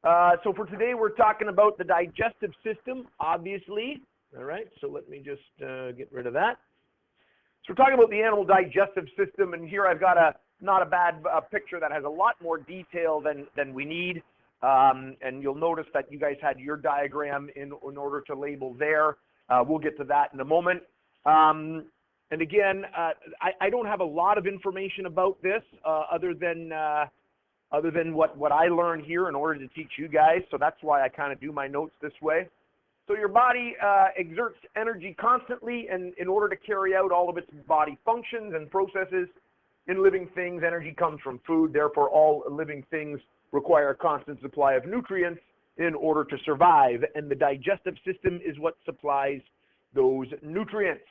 So for today, we're talking about the digestive system, obviously. All right, so let me just get rid of that. So we're talking about the animal digestive system, and here I've got not a bad picture that has a lot more detail than we need. And you'll notice that you guys had your diagram in order to label there. We'll get to that in a moment. And again, I don't have a lot of information about this other than what I learned here in order to teach you guys. So that's why I kind of do my notes this way. So your body exerts energy constantly, and in order to carry out all of its body functions and processes. In living things, energy comes from food. Therefore, all living things require a constant supply of nutrients in order to survive, and the digestive system is what supplies those nutrients.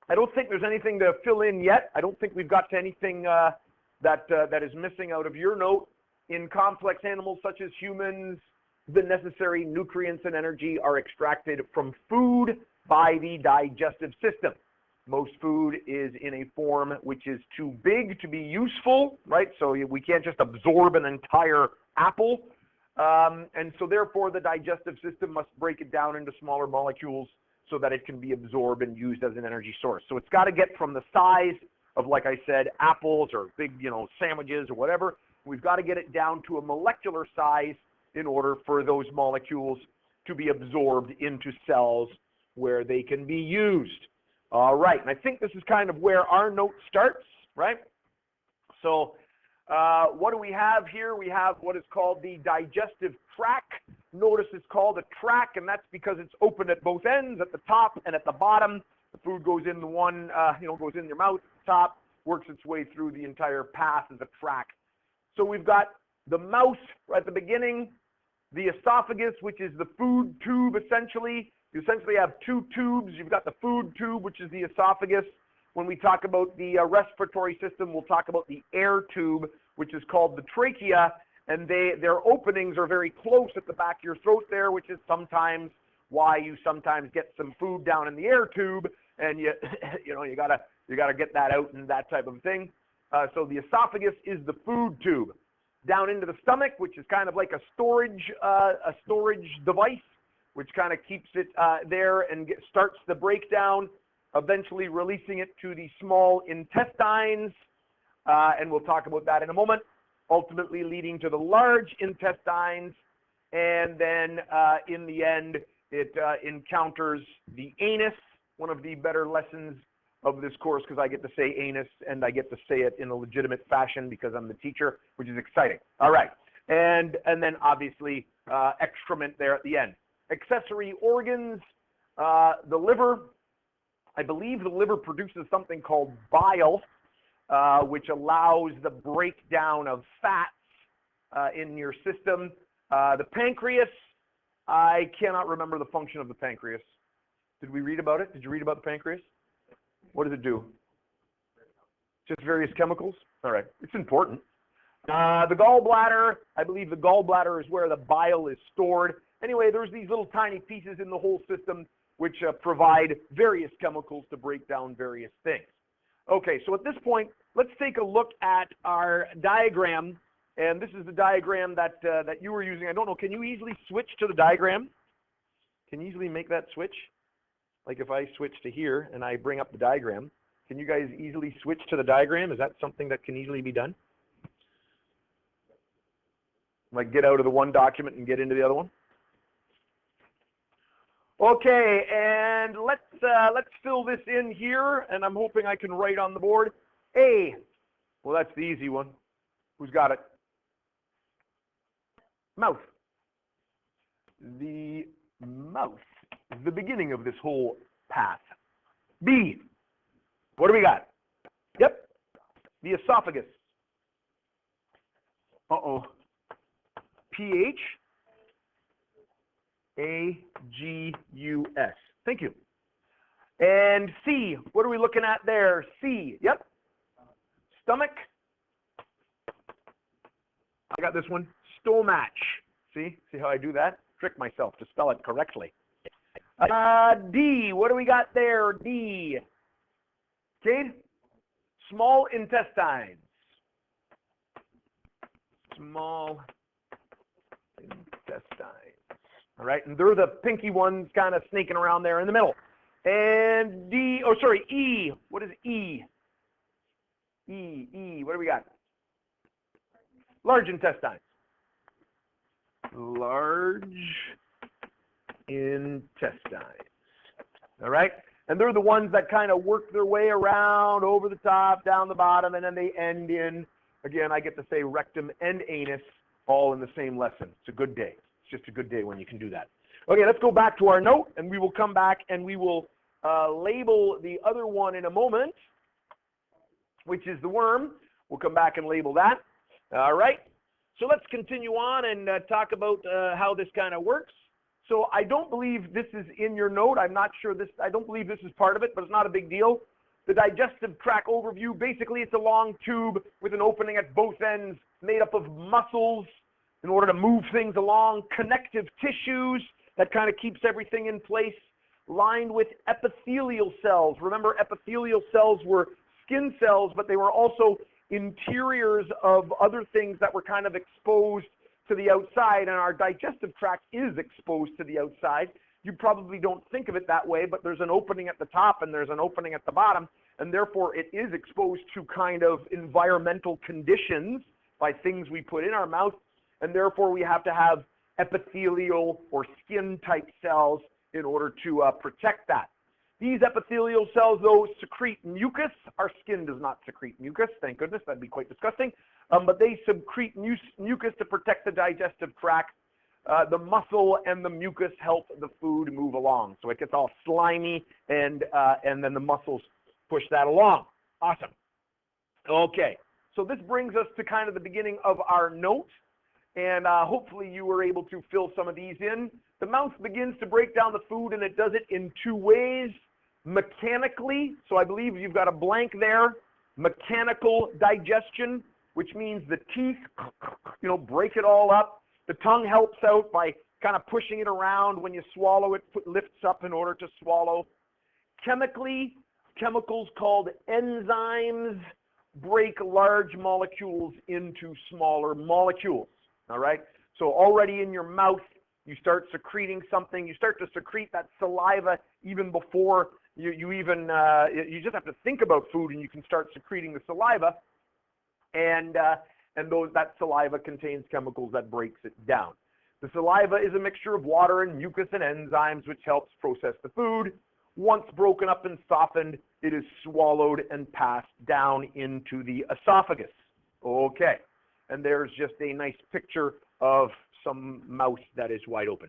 I don't think there's anything to fill in yet. I don't think we've got to anything that is missing out of your note. In complex animals such as humans, the necessary nutrients and energy are extracted from food by the digestive system. Most food is in a form which is too big to be useful, right? So we can't just absorb an entire apple. And so therefore the digestive system must break it down into smaller molecules so that it can be absorbed and used as an energy source. So it's got to get from the size of, like I said, apples or big, sandwiches or whatever. We've got to get it down to a molecular size in order for those molecules to be absorbed into cells where they can be used. All right, and I think this is kind of where our note starts, right? So what do we have here? We have what is called the digestive tract. Notice it's called a tract, and that's because it's open at both ends, at the top and at the bottom. The food goes in the one, goes in your mouth at the top, works its way through the entire path as a tract. So we've got the mouth right at the beginning, the esophagus, which is the food tube essentially. You essentially have two tubes. You've got the food tube, which is the esophagus. When we talk about the respiratory system, we'll talk about the air tube, which is called the trachea, and their openings are very close at the back of your throat there, which is sometimes why you sometimes get some food down in the air tube, and you gotta get that out and that type of thing. So the esophagus is the food tube. Down into the stomach, which is kind of like a storage device, which kind of keeps it there and starts the breakdown, eventually releasing it to the small intestines, and we'll talk about that in a moment, ultimately leading to the large intestines, and then in the end, it encounters the anus, one of the better lessons of this course, because I get to say anus, and I get to say it in a legitimate fashion because I'm the teacher, which is exciting. All right, and then obviously excrement there at the end. Accessory organs, the liver. I believe the liver produces something called bile, which allows the breakdown of fats in your system. The pancreas, I cannot remember the function of the pancreas. Did we read about it? Did you read about the pancreas? What does it do? Just various chemicals? All right, it's important. The gallbladder, I believe the gallbladder is where the bile is stored. Anyway, there's these little tiny pieces in the whole system which provide various chemicals to break down various things. Okay, so at this point, let's take a look at our diagram, and this is the diagram that you were using. I don't know, can you easily switch to the diagram? Can you easily make that switch? Like if I switch to here and I bring up the diagram, can you guys easily switch to the diagram? Is that something that can easily be done? Like get out of the one document and get into the other one? Okay, and let's fill this in here, and I'm hoping I can write on the board. A, well, that's the easy one. Who's got it? Mouth. The mouth is the beginning of this whole path. B, what do we got? Yep, the esophagus. Uh-oh. pH. A-G-U-S. Thank you. And C, what are we looking at there? C, yep. Stomach. I got this one. Stomach. See how I do that? Trick myself to spell it correctly. D, what do we got there? D. Okay. Small intestines. Small intestines. All right, and they're the pinky ones kind of snaking around there in the middle. And E. What is E? E. What do we got? Large intestines. Large intestines. All right? And they're the ones that kind of work their way around over the top, down the bottom, and then they end in, again, I get to say rectum and anus all in the same lesson. It's a good day. It's just a good day when you can do that. Okay, let's go back to our note, and we will come back and we will label the other one in a moment, which is the worm. We'll come back and label that. All right? So let's continue on and talk about how this kind of works. So I don't believe this is in your note. I'm not sure I don't believe this is part of it, but it's not a big deal. The digestive tract overview, basically it's a long tube with an opening at both ends made up of muscles in order to move things along, connective tissues that kind of keeps everything in place, lined with epithelial cells. Remember, epithelial cells were skin cells, but they were also interiors of other things that were kind of exposed to the outside, and our digestive tract is exposed to the outside. You probably don't think of it that way, but there's an opening at the top and there's an opening at the bottom, and therefore it is exposed to kind of environmental conditions by things we put in our mouth, and therefore we have to have epithelial or skin type cells in order to protect that. These epithelial cells, though, secrete mucus. Our skin does not secrete mucus, thank goodness, that'd be quite disgusting. But they secrete mucus to protect the digestive tract. The muscle and the mucus help the food move along. So it gets all slimy, and then the muscles push that along. Awesome. Okay, so this brings us to kind of the beginning of our note. And hopefully you were able to fill some of these in. The mouth begins to break down the food, and it does it in two ways. Mechanically, so I believe you've got a blank there. Mechanical digestion, which means the teeth, break it all up. The tongue helps out by kind of pushing it around. When you swallow, it lifts up in order to swallow. Chemically, chemicals called enzymes break large molecules into smaller molecules. All right? So already in your mouth, you start secreting something. You start to secrete that saliva even before you just have to think about food, and you can start secreting the saliva. And that saliva contains chemicals that breaks it down. The saliva is a mixture of water and mucus and enzymes, which helps process the food. Once broken up and softened, it is swallowed and passed down into the esophagus. Okay, and there's just a nice picture of some mouth that is wide open,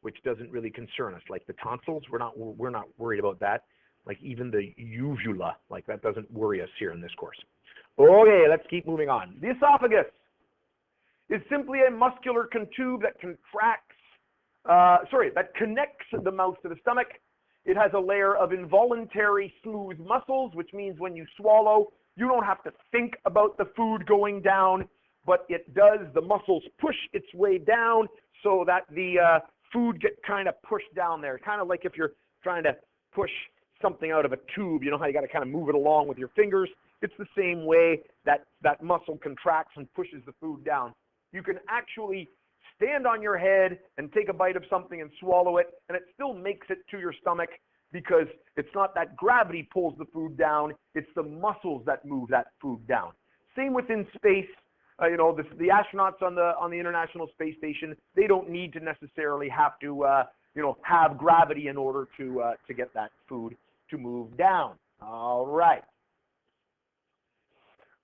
which doesn't really concern us. Like the tonsils, we're not worried about that. Like even the uvula, like that doesn't worry us here in this course. Okay, let's keep moving on. The esophagus is simply a muscular tube that that connects the mouth to the stomach. It has a layer of involuntary smooth muscles, which means when you swallow, you don't have to think about the food going down, but it does. The muscles push its way down so that the food gets kind of pushed down there. Kind of like if you're trying to push something out of a tube, you know how you got to kind of move it along with your fingers? It's the same way that muscle contracts and pushes the food down. You can actually stand on your head and take a bite of something and swallow it, and it still makes it to your stomach because it's not that gravity pulls the food down, it's the muscles that move that food down. Same within space. The astronauts on the International Space Station, they don't need to necessarily have to, have gravity in order to get that food to move down. All right.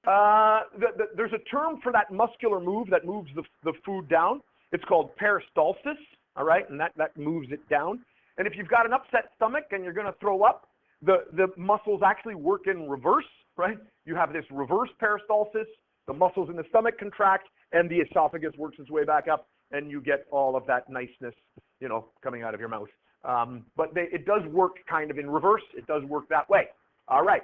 There's a term for that muscular move that moves the food down. It's called peristalsis, all right, and that moves it down. And if you've got an upset stomach and you're going to throw up, the muscles actually work in reverse, right? You have this reverse peristalsis. The muscles in the stomach contract, and the esophagus works its way back up, and you get all of that niceness, coming out of your mouth. But it does work kind of in reverse. It does work that way. All right.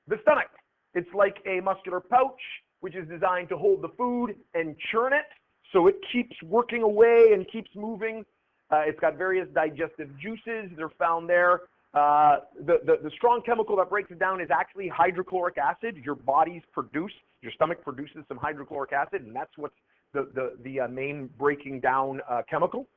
The stomach. It's like a muscular pouch, which is designed to hold the food and churn it, so it keeps working away and keeps moving. It's got various digestive juices. They're found there. The strong chemical that breaks it down is actually hydrochloric acid. Your stomach produces some hydrochloric acid, and that's what's the main breaking down chemical.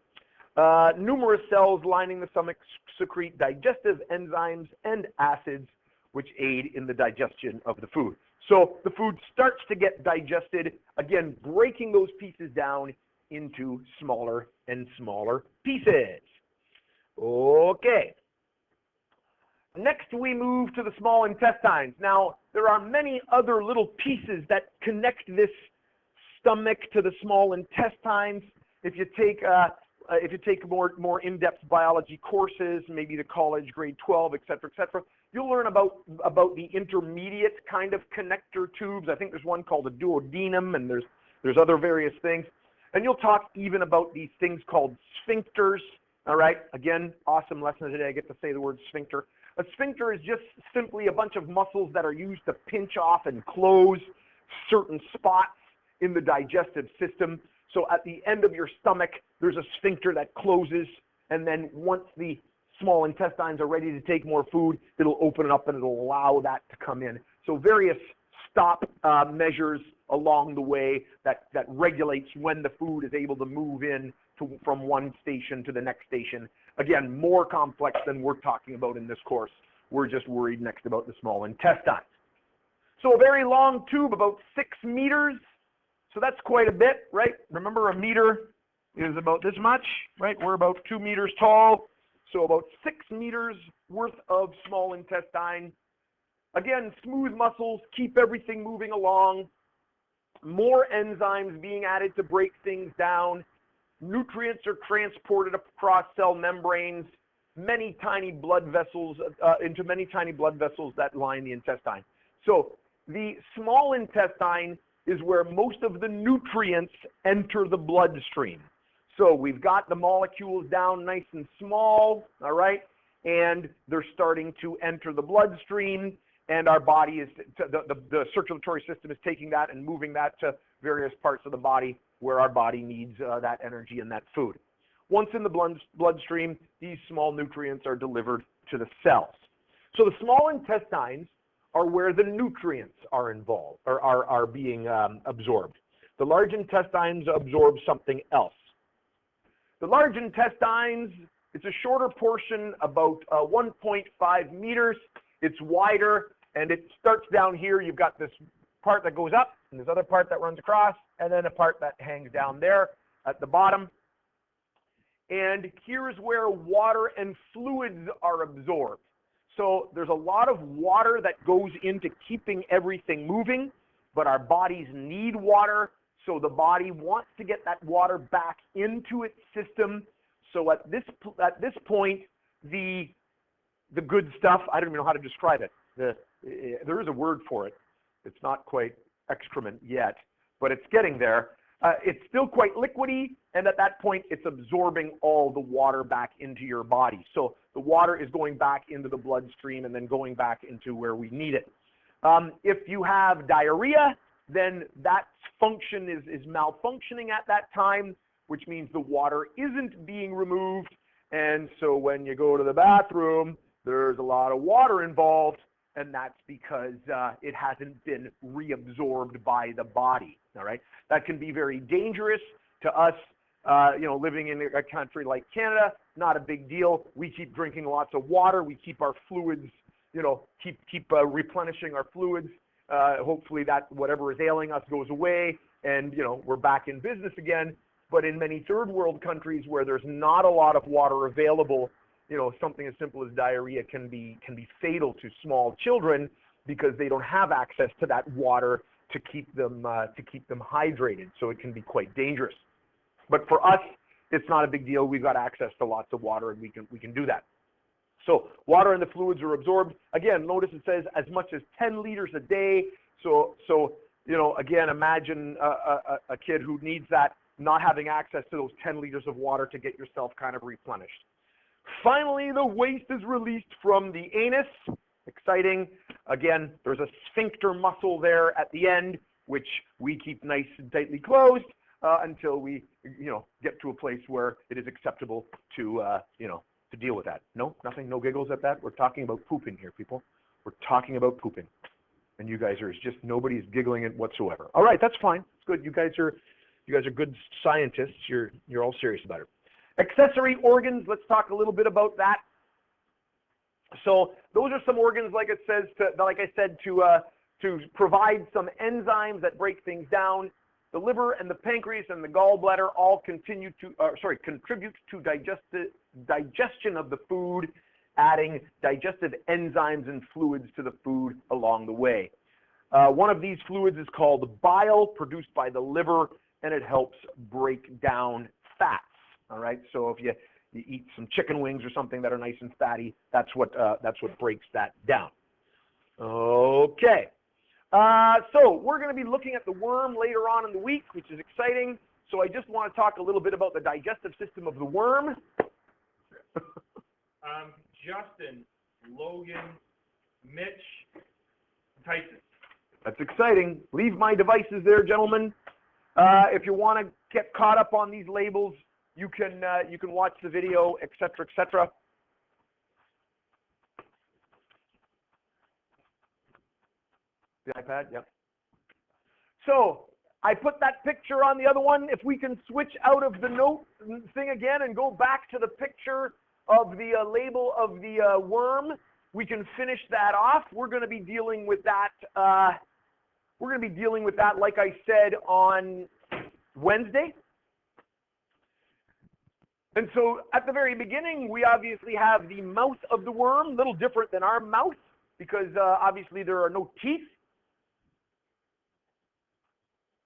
Numerous cells lining the stomach secrete digestive enzymes and acids which aid in the digestion of the food. So the food starts to get digested, again, breaking those pieces down into smaller and smaller pieces. Okay. Next, we move to the small intestines. Now, there are many other little pieces that connect this stomach to the small intestines. If you take more in-depth biology courses, maybe the college grade 12, et cetera, you'll learn about the intermediate kind of connector tubes. I think there's one called a duodenum, and there's other various things. And you'll talk even about these things called sphincters. All right, again, awesome lesson today. I get to say the word sphincter. A sphincter is just simply a bunch of muscles that are used to pinch off and close certain spots in the digestive system. So at the end of your stomach, there's a sphincter that closes, and then once the small intestines are ready to take more food, it'll open it up and it'll allow that to come in. So various stop measures along the way that regulates when the food is able to move in from one station to the next station. Again, more complex than we're talking about in this course. We're just worried next about the small intestines. So a very long tube, about 6 meters. So that's quite a bit, right? Remember, a meter is about this much, right? We're about 2 meters tall. So about 6 meters worth of small intestine. Again, smooth muscles, keep everything moving along. More enzymes being added to break things down. Nutrients are transported across cell membranes, many tiny blood vessels, into many tiny blood vessels that line the intestine. So the small intestine is where most of the nutrients enter the bloodstream. So we've got the molecules down nice and small, all right, and they're starting to enter the bloodstream, and our body is, the circulatory system is taking that and moving that to various parts of the body where our body needs that energy and that food. Once in the bloodstream, these small nutrients are delivered to the cells. So the small intestines are where the nutrients are involved, or are being absorbed. The large intestines absorb something else. The large intestines, it's a shorter portion, about 1.5 meters. It's wider, and it starts down here. You've got this part that goes up, and this other part that runs across, and then a part that hangs down there at the bottom. And here's where water and fluids are absorbed. So there's a lot of water that goes into keeping everything moving, but our bodies need water, so the body wants to get that water back into its system. So at this point, the good stuff, I don't even know how to describe it. There is a word for it. It's not quite excrement yet, but it's getting there. It's still quite liquidy, and at that point, it's absorbing all the water back into your body. So the water is going back into the bloodstream and then going back into where we need it. If you have diarrhea, then that function is malfunctioning at that time, which means the water isn't being removed. And so when you go to the bathroom, there's a lot of water involved, and that's because it hasn't been reabsorbed by the body. All right, that can be very dangerous to us. Living in a country like Canada, not a big deal. We keep drinking lots of water. We keep our fluids, keep replenishing our fluids. Hopefully that whatever is ailing us goes away, and we're back in business again. But in many third world countries where there's not a lot of water available, something as simple as diarrhea can be fatal to small children because they don't have access to that water to keep them hydrated. So it can be quite dangerous. But for us, it's not a big deal. We've got access to lots of water, and we can do that. So water and the fluids are absorbed. Again, notice it says as much as 10 liters a day. So again, imagine a kid who needs that, not having access to those 10 liters of water to get yourself kind of replenished. Finally, the waste is released from the anus. Exciting. Again, there's a sphincter muscle there at the end, which we keep nice and tightly closed until we, get to a place where it is acceptable to, to deal with that. No, nothing, no giggles at that. We're talking about pooping here, people. We're talking about pooping. And you guys are nobody's giggling it whatsoever. All right, that's fine. It's good. You guys are You guys are good scientists. You're all serious about it. Accessory organs, let's talk a little bit about that. So those are some organs, like it says, like I said, to provide some enzymes that break things down. The liver and the pancreas and the gallbladder all contribute to digestion of the food, adding digestive enzymes and fluids to the food along the way. One of these fluids is called bile, produced by the liver, and it helps break down fats. All right, so if you eat some chicken wings or something that are nice and fatty, that's what breaks that down. Okay. So we're going to be looking at the worm later on in the week, which is exciting. So I just want to talk a little bit about the digestive system of the worm. Justin, Logan, Mitch, Tyson. That's exciting. Leave my devices there, gentlemen. If you want to get caught up on these labels, you can watch the video, etc., etc. The iPad, yep. So I put that picture on the other one. If we can switch out of the note thing again and go back to the picture of the label of the worm, we can finish that off. We're going to be dealing with that. Like I said, on Wednesday. And so at the very beginning, we obviously have the mouth of the worm, a little different than our mouth because obviously there are no teeth.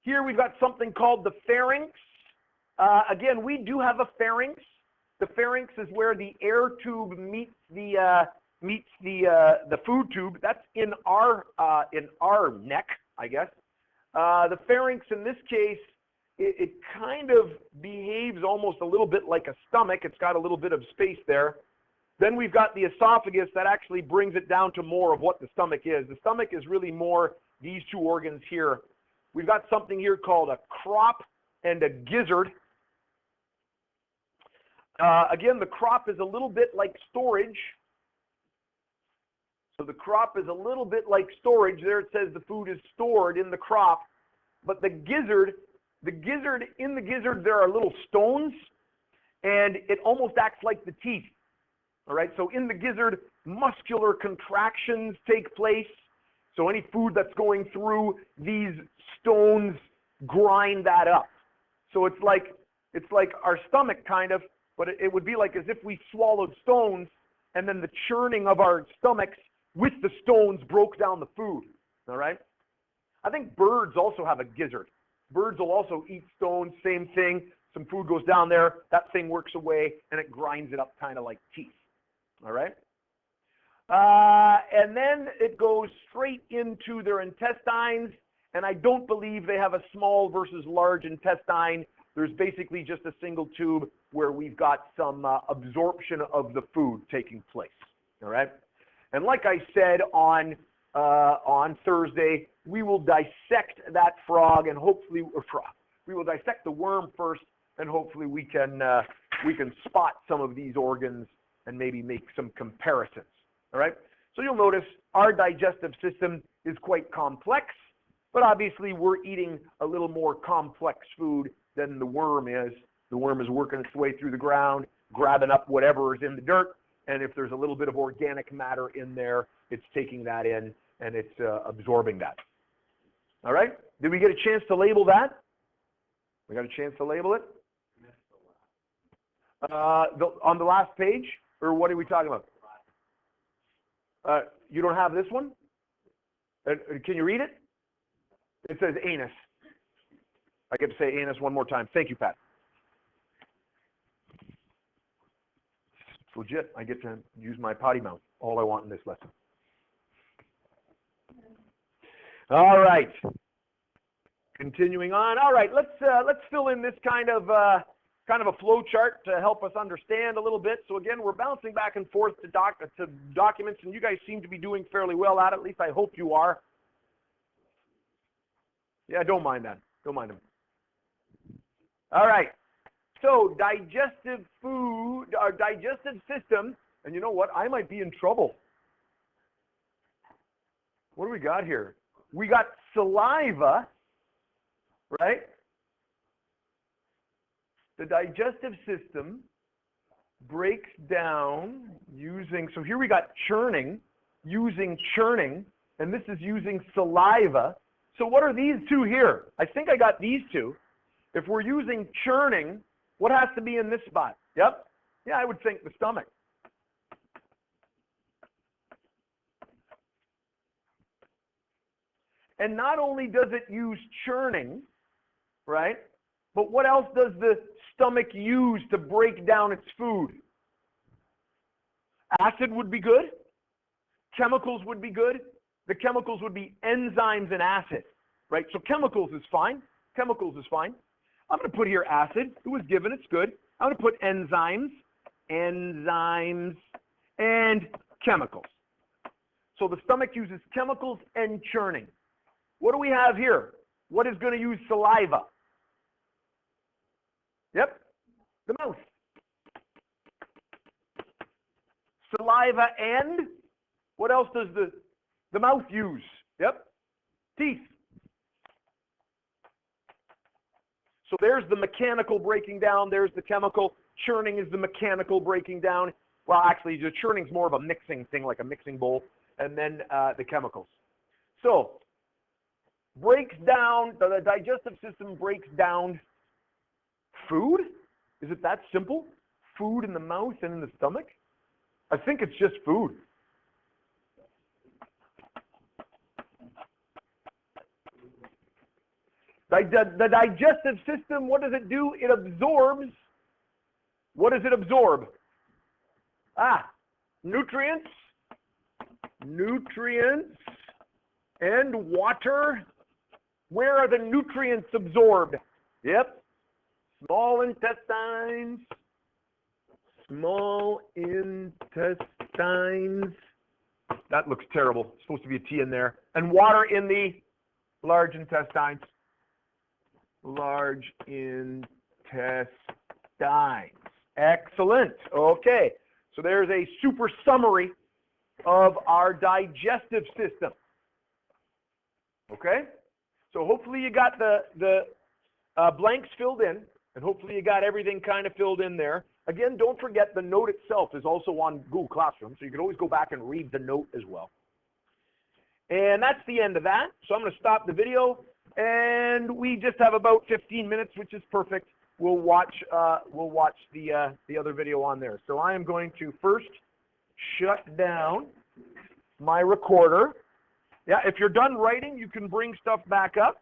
Here we've got something called the pharynx. Again, we do have a pharynx. The pharynx is where the air tube meets the food tube. That's in our neck, I guess. The pharynx in this case, it kind of behaves almost a little bit like a stomach. It's got a little bit of space there. Then we've got the esophagus that actually brings it down to more of what the stomach is. The stomach is really more these two organs here. We've got something here called a crop and a gizzard. Again, the crop is a little bit like storage. So the crop is a little bit like storage. There it says the food is stored in the crop. But the gizzard, in the gizzard, there are little stones, and it almost acts like the teeth. All right, so in the gizzard, muscular contractions take place. So any food that's going through these stones grind that up. So it's like our stomach kind of, but it would be like as if we swallowed stones, and then the churning of our stomachs with the stones broke down the food. All right. I think birds also have a gizzard. Birds will also eat stones, same thing. Some food goes down there, that thing works away, and it grinds it up kind of like teeth. All right? And then it goes straight into their intestines, and I don't believe they have a small versus large intestine. There's basically just a single tube where we've got some absorption of the food taking place. All right? And like I said on Thursday, we will dissect that frog and hopefully, we will dissect the worm first, and hopefully we can spot some of these organs and maybe make some comparisons. All right. So you'll notice our digestive system is quite complex, but obviously we're eating a little more complex food than the worm is. The worm is working its way through the ground, grabbing up whatever is in the dirt, and if there's a little bit of organic matter in there, it's taking that in and it's absorbing that. All right? Did we get a chance to label that? We got a chance to label it? On the last page? Or what are we talking about? You don't have this one? Can you read it? It says anus. I get to say anus one more time. Thank you, Pat. It's legit. I get to use my potty mouth. All I want in this lesson. All right. Continuing on. All right. Let's fill in this kind of a flow chart to help us understand a little bit. So again, we're bouncing back and forth to documents, and you guys seem to be doing fairly well at it. At least I hope you are. Yeah, don't mind that. Don't mind them. All right. So digestive food, our digestive system, and you know what? I might be in trouble. What do we got here? We got saliva, right? The digestive system breaks down using, so here we got churning, using churning, and this is using saliva. So what are these two here? I think I got these two. If we're using churning, what has to be in this spot? Yep. Yeah, I would think the stomach. And not only does it use churning, right? But what else does the stomach use to break down its food? Acid would be good. Chemicals would be good. The chemicals would be enzymes and acid, right? So chemicals is fine. Chemicals is fine. I'm going to put here acid. It was given. It's good. I'm going to put enzymes, and chemicals. So the stomach uses chemicals and churning. What do we have here? What is going to use saliva? Yep, the mouth. Saliva and what else does the mouth use? Yep, teeth. So there's the mechanical breaking down. There's the chemical. Churning is the mechanical breaking down. Well, actually, the churning is more of a mixing thing, like a mixing bowl, and then the chemicals. So breaks down, the digestive system breaks down food? Is it that simple? Food in the mouth and in the stomach? I think it's just food. The digestive system, what does it do? It absorbs. What does it absorb? Nutrients. Nutrients and water. Where are the nutrients absorbed? Yep. Small intestines. Small intestines. That looks terrible. It's supposed to be a T in there. And water in the large intestines. Large intestines. Excellent. Okay. So there's a super summary of our digestive system. Okay? So hopefully you got the blanks filled in, and hopefully you got everything kind of filled in there. Again, don't forget the note itself is also on Google Classroom, so you can always go back and read the note as well. And that's the end of that. So I'm going to stop the video, and we just have about 15 minutes, which is perfect. We'll watch the other video on there. So I am going to first shut down my recorder. Yeah, if you're done writing, you can bring stuff back up.